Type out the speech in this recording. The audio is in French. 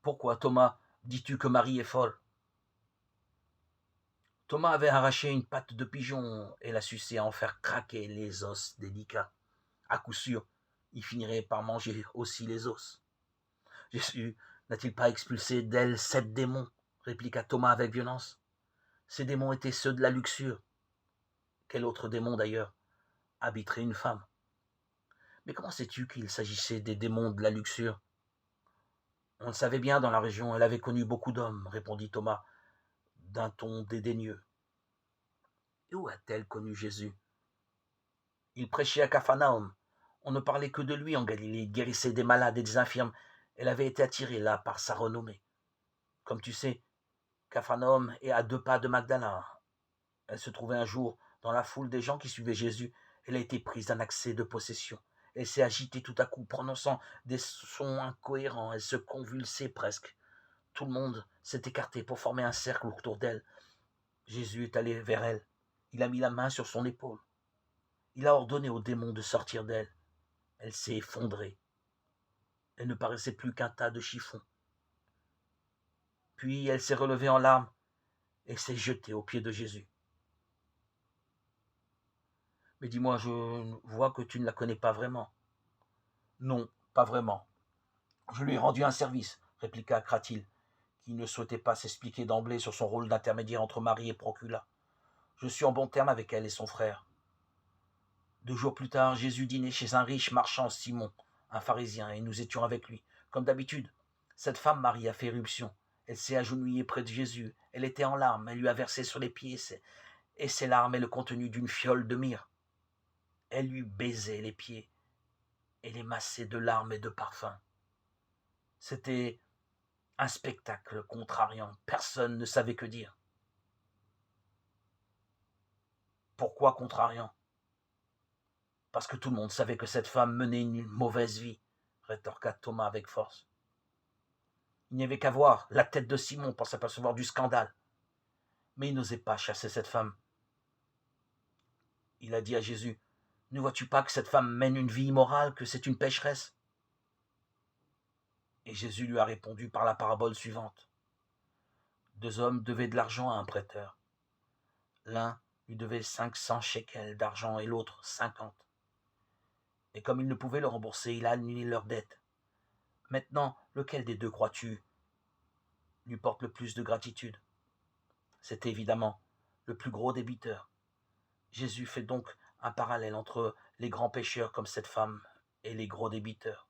Pourquoi, Thomas, dis-tu que Marie est folle? Thomas avait arraché une patte de pigeon et la sucé à en faire craquer les os délicats. À coup sûr, il finirait par manger aussi les os. Jésus n'a-t-il pas expulsé d'elle 7 démons? Répliqua Thomas avec violence. Ces démons étaient ceux de la luxure. Quel autre démon d'ailleurs habiterait une femme? Mais comment sais-tu qu'il s'agissait des démons de la luxure? On le savait bien dans la région, elle avait connu beaucoup d'hommes, répondit Thomas d'un ton dédaigneux. Et où a-t-elle connu Jésus? Il prêchait à Capharnaüm. On ne parlait que de lui en Galilée, il guérissait des malades et des infirmes. Elle avait été attirée là par sa renommée. Comme tu sais, Capharnaüm est à 2 pas de Magdala. Elle se trouvait un jour dans la foule des gens qui suivaient Jésus. Elle a été prise d'un accès de possession. Elle s'est agitée tout à coup, prononçant des sons incohérents. Elle se convulsait presque. Tout le monde s'est écarté pour former un cercle autour d'elle. Jésus est allé vers elle. Il a mis la main sur son épaule. Il a ordonné au démon de sortir d'elle. Elle s'est effondrée. Elle ne paraissait plus qu'un tas de chiffons. Puis elle s'est relevée en larmes et s'est jetée aux pieds de Jésus. Mais dis-moi, je vois que tu ne la connais pas vraiment. Non, pas vraiment. Je lui ai rendu un service, répliqua Cratil, qui ne souhaitait pas s'expliquer d'emblée sur son rôle d'intermédiaire entre Marie et Procula. Je suis en bon terme avec elle et son frère. 2 jours plus tard, Jésus dînait chez un riche marchand, Simon, un pharisien, et nous étions avec lui. Comme d'habitude, cette femme Marie a fait éruption. Elle s'est agenouillée près de Jésus. Elle était en larmes. Elle lui a versé sur les pieds et ses larmes et le contenu d'une fiole de myrrhe. Elle lui baisait les pieds et les massait de larmes et de parfums. C'était un spectacle contrariant. Personne ne savait que dire. Pourquoi contrariant? Parce que tout le monde savait que cette femme menait une mauvaise vie, rétorqua Thomas avec force. Il n'y avait qu'à voir la tête de Simon pour s'apercevoir du scandale. Mais il n'osait pas chasser cette femme. Il a dit à Jésus, « Ne vois-tu pas que cette femme mène une vie immorale, que c'est une pécheresse ?» Et Jésus lui a répondu par la parabole suivante. 2 hommes devaient de l'argent à un prêteur. L'un lui devait 500 shekels d'argent et l'autre 50. Et comme il ne pouvait le rembourser, il a annulé leur dette. Maintenant, lequel des deux, crois-tu, lui porte le plus de gratitude? C'est évidemment le plus gros débiteur. Jésus fait donc un parallèle entre les grands pécheurs comme cette femme et les gros débiteurs.